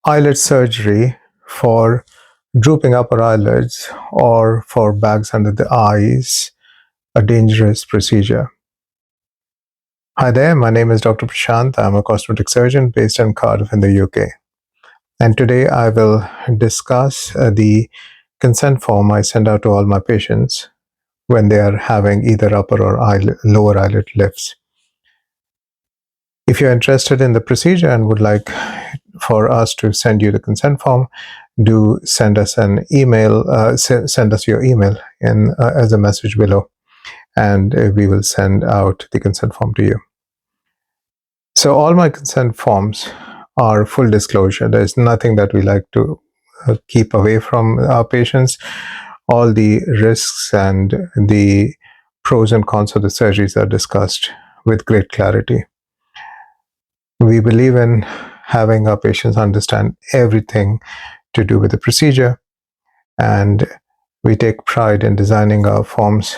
eyelid surgery for drooping upper eyelids or for bags under the eyes a dangerous procedure? Hi there, my name is Dr. Prashant. I'm a cosmetic surgeon based in Cardiff in the UK. And today I will discuss the consent form I send out to all my patients when they are having either upper or lower eyelid lifts. If you're interested in the procedure and would like for us to send you the consent form, do send us an email, send us your email as a message below, and we will send out the consent form to you. So all my consent forms are full disclosure. There's nothing that we like to keep away from our patients. All the risks and the pros and cons of the surgeries are discussed with great clarity. We believe in having our patients understand everything to do with the procedure, and we take pride in designing our forms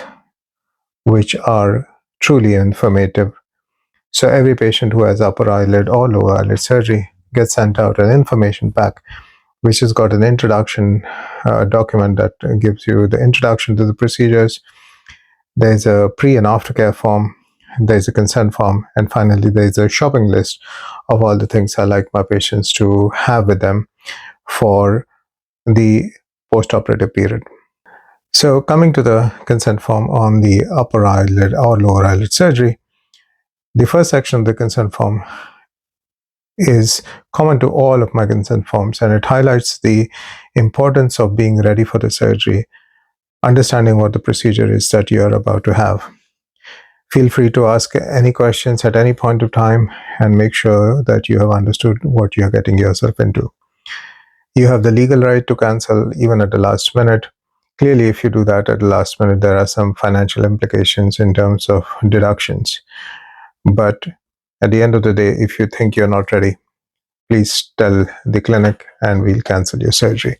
which are truly informative. So every patient who has upper eyelid or lower eyelid surgery gets sent out an information pack which has got an introduction document that gives you the introduction to the procedures. There's a pre and aftercare form, there's a consent form, and finally there's a shopping list of all the things I like my patients to have with them for the post-operative period. So coming to the consent form on the upper eyelid or lower eyelid surgery, the first section of the consent form is common to all of my consent forms, and it highlights the importance of being ready for the surgery, understanding what the procedure is that you are about to have. Feel free to ask any questions at any point of time and make sure that you have understood what you are getting yourself into. You have the legal right to cancel even at the last minute. Clearly, if you do that at the last minute, there are some financial implications in terms of deductions. But at the end of the day, if you think you're not ready, please tell the clinic and we'll cancel your surgery.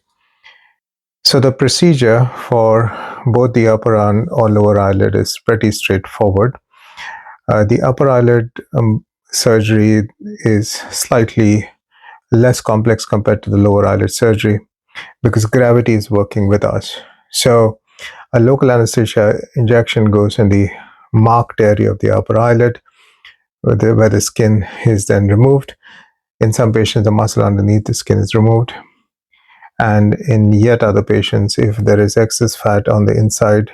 So the procedure for both the upper or lower eyelid is pretty straightforward. The upper eyelid surgery is slightly less complex compared to the lower eyelid surgery because gravity is working with us. So a local anesthesia injection goes in the marked area of the upper eyelid where the skin is then removed. In some patients, the muscle underneath the skin is removed. And in yet other patients, if there is excess fat on the inside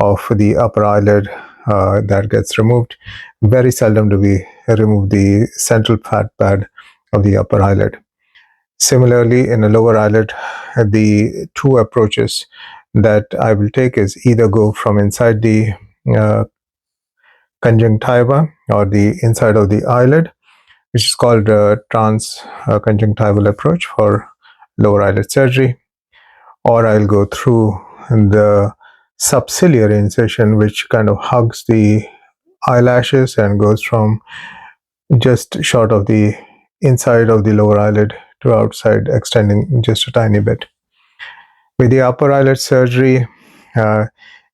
of the upper eyelid, that gets removed. Very seldom do we remove the central fat pad of the upper eyelid. Similarly, in a lower eyelid, the two approaches that I will take is either go from inside the conjunctiva or the inside of the eyelid, which is called a transconjunctival approach for lower eyelid surgery, or I'll go through the subciliary incision, which kind of hugs the eyelashes and goes from just short of the inside of the lower eyelid to outside, extending just a tiny bit. With the upper eyelid surgery,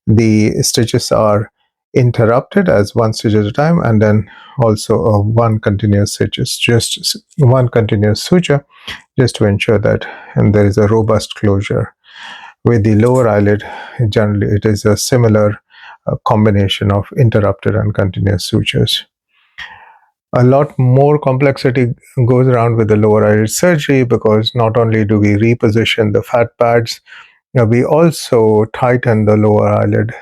the stitches are interrupted as one stitch at a time, and then also one continuous stitches, just one continuous suture, just to ensure that there is a robust closure. With the lower eyelid, generally it is a similar combination of interrupted and continuous sutures. A lot more complexity goes around with the lower eyelid surgery because not only do we reposition the fat pads, we also tighten the lower eyelid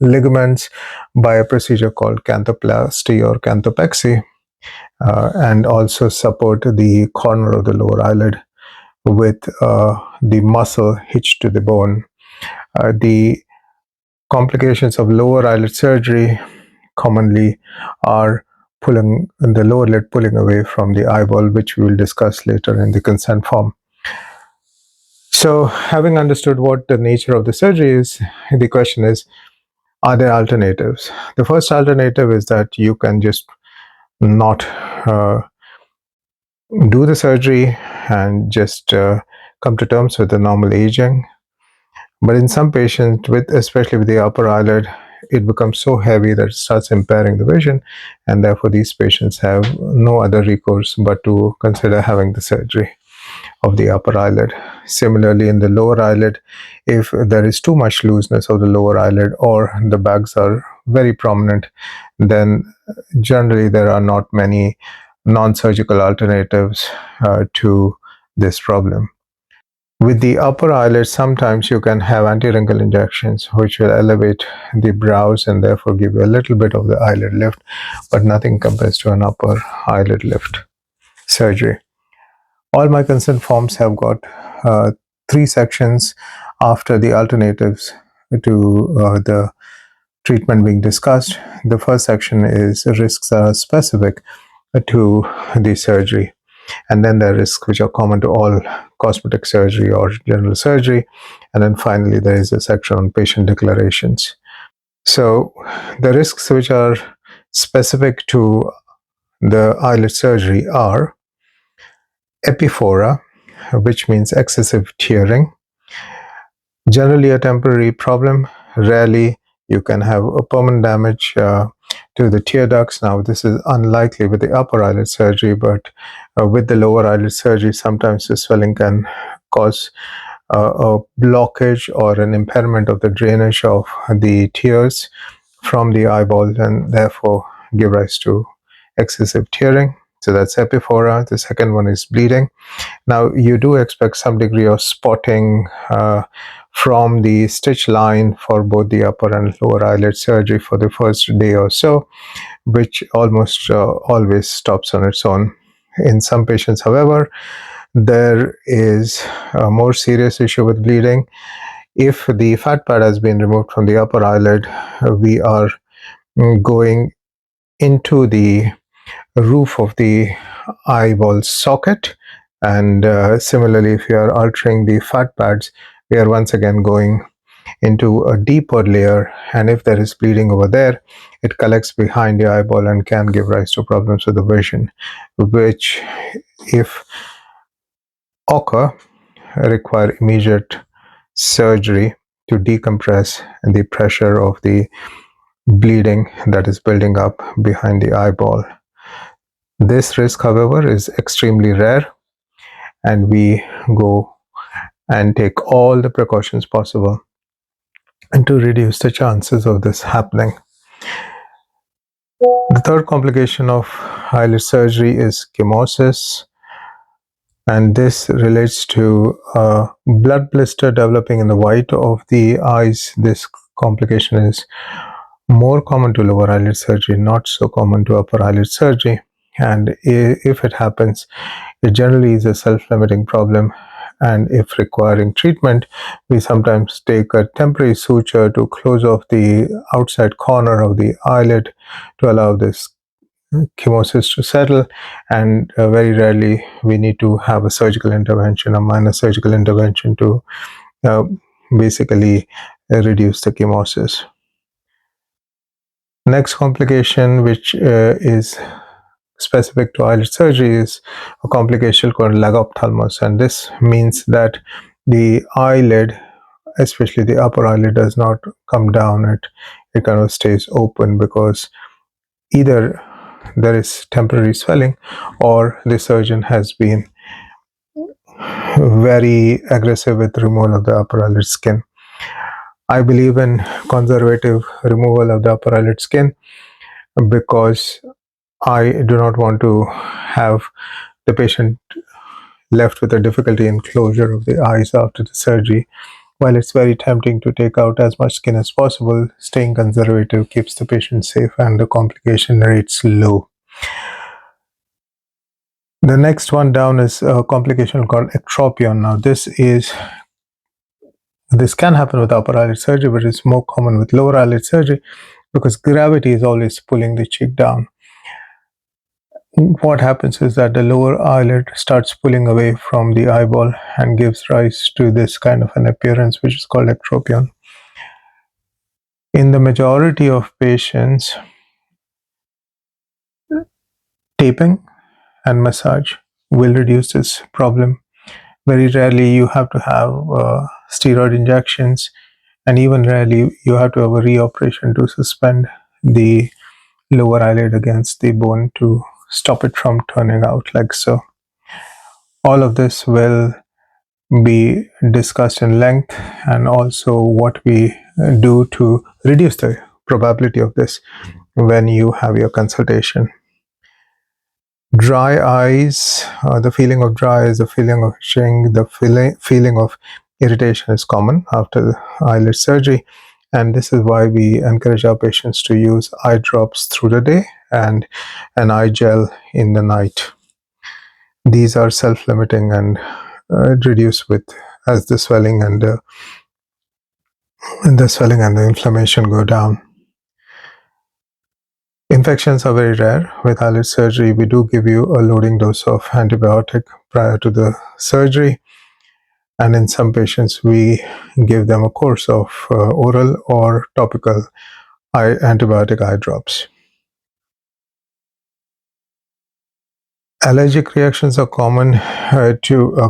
ligaments by a procedure called canthoplasty or canthopexy, and also support the corner of the lower eyelid with the muscle hitched to the bone. The complications of lower eyelid surgery commonly are pulling the lower lid, pulling away from the eyeball, which we will discuss later in the consent form. So, having understood what the nature of the surgery is, the question is, are there alternatives? The first alternative is that you can just not do the surgery and just come to terms with the normal aging. But in some patients, especially with the upper eyelid, it becomes so heavy that it starts impairing the vision, and therefore these patients have no other recourse but to consider having the surgery. of the upper eyelid. Similarly, in the lower eyelid, if there is too much looseness of the lower eyelid or the bags are very prominent, then generally there are not many non-surgical alternatives to this problem. With the upper eyelid, sometimes you can have anti-wrinkle injections, which will elevate the brows and therefore give you a little bit of the eyelid lift, but nothing compares to an upper eyelid lift surgery. All my consent forms have got uh, 3 sections after the alternatives to the treatment being discussed. The first section is risks are specific to the surgery, and then there are risks which are common to all cosmetic surgery or general surgery, and then finally there is a section on patient declarations. So the risks which are specific to the eyelid surgery are epiphora, which means excessive tearing, generally a temporary problem. Rarely you can have a permanent damage to the tear ducts. Now this is unlikely with the upper eyelid surgery, but with the lower eyelid surgery, sometimes the swelling can cause a blockage or an impairment of the drainage of the tears from the eyeball and therefore give rise to excessive tearing. So that's epiphora. The second one is bleeding. Now, you do expect some degree of spotting from the stitch line for both the upper and lower eyelid surgery for the first day or so, which almost always stops on its own. In some patients, however, there is a more serious issue with bleeding. If the fat pad has been removed from the upper eyelid, we are going into the roof of the eyeball socket, and similarly, if you are altering the fat pads, we are once again going into a deeper layer, and if there is bleeding over there, it collects behind the eyeball and can give rise to problems with the vision, which, if occur, require immediate surgery to decompress the pressure of the bleeding that is building up behind the eyeball. This risk, however, is extremely rare, and we go and take all the precautions possible and to reduce the chances of this happening. The third complication of eyelid surgery is chemosis, and this relates to a blood blister developing in the white of the eyes. This complication is more common to lower eyelid surgery, not so common to upper eyelid surgery. And if it happens, it generally is a self-limiting problem. And if requiring treatment, we sometimes take a temporary suture to close off the outside corner of the eyelid to allow this chemosis to settle. And very rarely we need to have a surgical intervention, a minor surgical intervention to uh, basically reduce the chemosis. Next complication, which is specific to eyelid surgery, is a complication called legophthalmos, and this means that the eyelid, especially the upper eyelid, does not come down. It kind of stays open because either there is temporary swelling or the surgeon has been very aggressive with removal of the upper eyelid skin. I believe in conservative removal of the upper eyelid skin because I do not want to have the patient left with a difficulty in closure of the eyes after the surgery. While it's very tempting to take out as much skin as possible, staying conservative keeps the patient safe and the complication rates low. The next one down is a complication called ectropion. Now, this can happen with upper eyelid surgery, but it's more common with lower eyelid surgery because gravity is always pulling the cheek down. What happens is that the lower eyelid starts pulling away from the eyeball and gives rise to this kind of an appearance, which is called ectropion. In the majority of patients, taping and massage will reduce this problem. Very rarely you have to have steroid injections, and even rarely you have to have a reoperation to suspend the lower eyelid against the bone to stop it from turning out like so. All of this will be discussed in length, and also what we do to reduce the probability of this when you have your consultation. Dry eyes, the feeling of dry eyes, the feeling of itching, the feeling of irritation is common after eyelid surgery, and this is why we encourage our patients to use eye drops through the day and an eye gel in the night. These are self-limiting and reduce with as the swelling and the inflammation go down. Infections are very rare. With eyelid surgery, we do give you a loading dose of antibiotic prior to the surgery, and in some patients, we give them a course of oral or topical antibiotic eye drops. Allergic reactions are common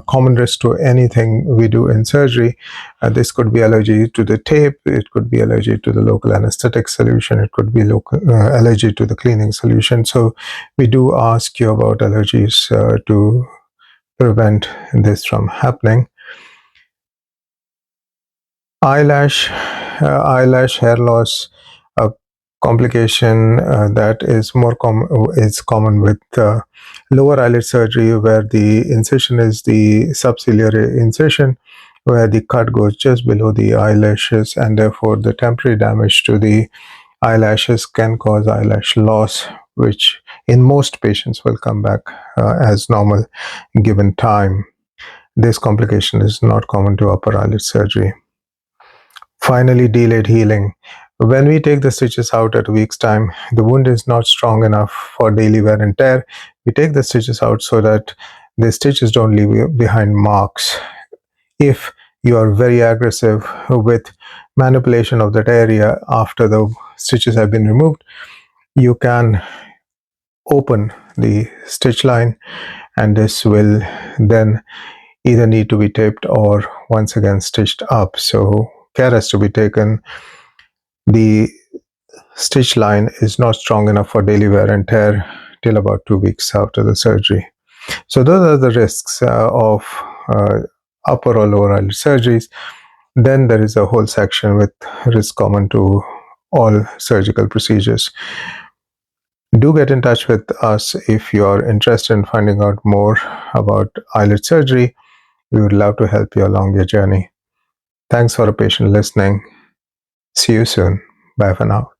common risk to anything we do in surgery. This could be allergy to the tape, it could be allergy to the local anesthetic solution, it could be local allergy to the cleaning solution. So we do ask you about allergies to prevent this from happening. Eyelash hair loss, a complication that is common with lower eyelid surgery, where the incision is the subciliary incision, where the cut goes just below the eyelashes, and therefore the temporary damage to the eyelashes can cause eyelash loss, which in most patients will come back as normal given time. This complication is not common to upper eyelid surgery. Finally, delayed healing. When we take the stitches out at a week's time, the wound is not strong enough for daily wear and tear. We take the stitches out so that the stitches don't leave behind marks. If you are very aggressive with manipulation of that area after the stitches have been removed, you can open the stitch line, and this will then either need to be taped or once again stitched up. So care has to be taken. The stitch line is not strong enough for daily wear and tear till about 2 weeks after the surgery. So those are the risks of upper or lower eyelid surgeries. Then there is a whole section with risks common to all surgical procedures. Do get in touch with us if you are interested in finding out more about eyelid surgery. We would love to help you along your journey. Thanks for a patient listening. See you soon. Bye for now.